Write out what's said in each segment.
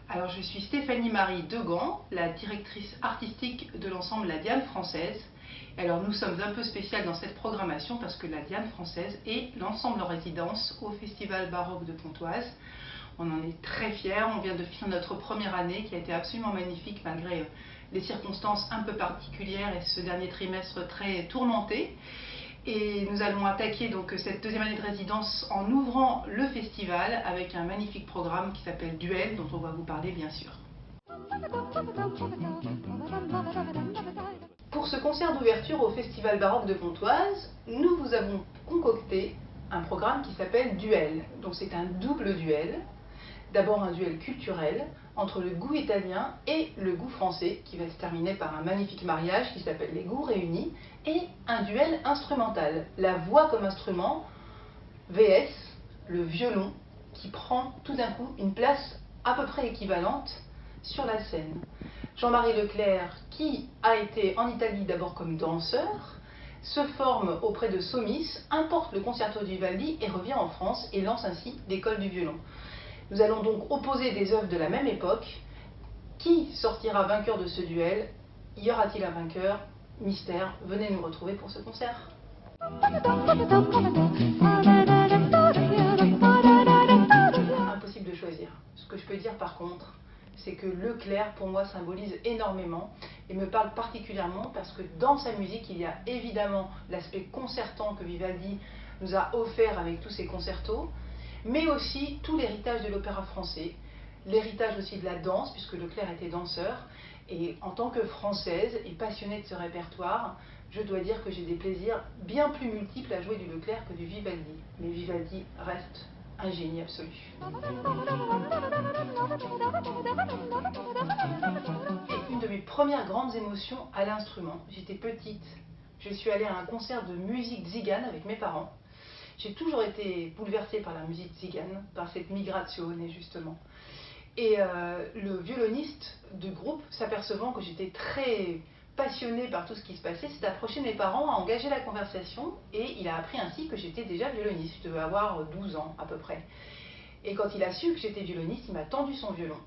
Alors, je suis Stéphanie Marie Degan, la directrice artistique de l'ensemble La Diane Française. Alors, nous sommes un peu spéciales dans cette programmation parce que La Diane Française est l'ensemble en résidence au Festival Baroque de Pontoise. On en est très fiers, on vient de finir notre première année qui a été absolument magnifique malgré les circonstances un peu particulières et ce dernier trimestre très tourmenté. Et nous allons attaquer donc cette deuxième année de résidence en ouvrant le festival avec un magnifique programme qui s'appelle Duel, dont on va vous parler bien sûr. Pour ce concert d'ouverture au Festival Baroque de Pontoise, nous vous avons concocté un programme qui s'appelle Duel. Donc c'est un double duel. D'abord un duel culturel entre le goût italien et le goût français qui va se terminer par un magnifique mariage qui s'appelle Les Goûts Réunis, et un duel instrumental, la voix comme instrument vs le violon qui prend tout d'un coup une place à peu près équivalente sur la scène. Jean-Marie Leclerc, qui a été en Italie d'abord comme danseur, se forme auprès de Somis, importe le concerto di Vivaldi et revient en France et lance ainsi l'école du violon. Nous allons donc opposer des œuvres de la même époque. Qui sortira vainqueur de ce duel? Y aura-t-il un vainqueur? Mystère, venez nous retrouver pour ce concert. Impossible de choisir. Ce que je peux dire par contre, c'est que Leclerc pour moi symbolise énormément et me parle particulièrement parce que dans sa musique il y a évidemment l'aspect concertant que Vivaldi nous a offert avec tous ses concertos, mais aussi tout l'héritage de l'opéra français, l'héritage aussi de la danse, puisque Leclerc était danseur, et en tant que Française et passionnée de ce répertoire, je dois dire que j'ai des plaisirs bien plus multiples à jouer du Leclerc que du Vivaldi. Mais Vivaldi reste un génie absolu. Et une de mes premières grandes émotions à l'instrument, j'étais petite, je suis allée à un concert de musique tzigane avec mes parents. J'ai toujours été bouleversée par la musique tzigane, par cette migrazione justement. Et le violoniste du groupe, s'apercevant que j'étais très passionnée par tout ce qui se passait, s'est approché de mes parents, a engagé la conversation et il a appris ainsi que j'étais déjà violoniste. Je devais avoir 12 ans à peu près. Et quand il a su que j'étais violoniste, il m'a tendu son violon.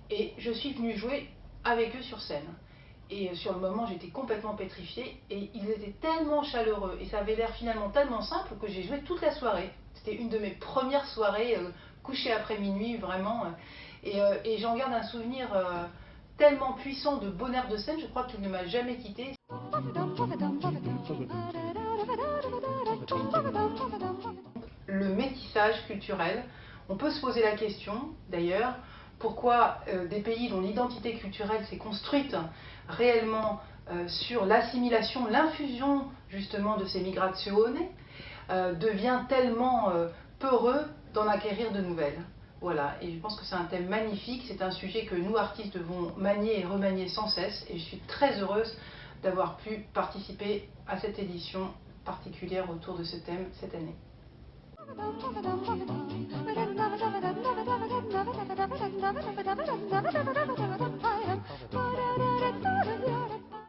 Et je suis venue jouer avec eux sur scène. Et sur le moment, j'étais complètement pétrifiée et ils étaient tellement chaleureux et ça avait l'air finalement tellement simple que j'ai joué toute la soirée. C'était une de mes premières soirées couchée après minuit, vraiment. Et j'en garde un souvenir tellement puissant de bonheur de scène, je crois qu'il ne m'a jamais quittée. Le métissage culturel, on peut se poser la question d'ailleurs, pourquoi des pays dont l'identité culturelle s'est construite réellement sur l'assimilation, l'infusion justement de ces migrazioni, devient tellement peureux d'en acquérir de nouvelles. Voilà, et je pense que c'est un thème magnifique, c'est un sujet que nous artistes devons manier et remanier sans cesse, et je suis très heureuse d'avoir pu participer à cette édition particulière autour de ce thème cette année.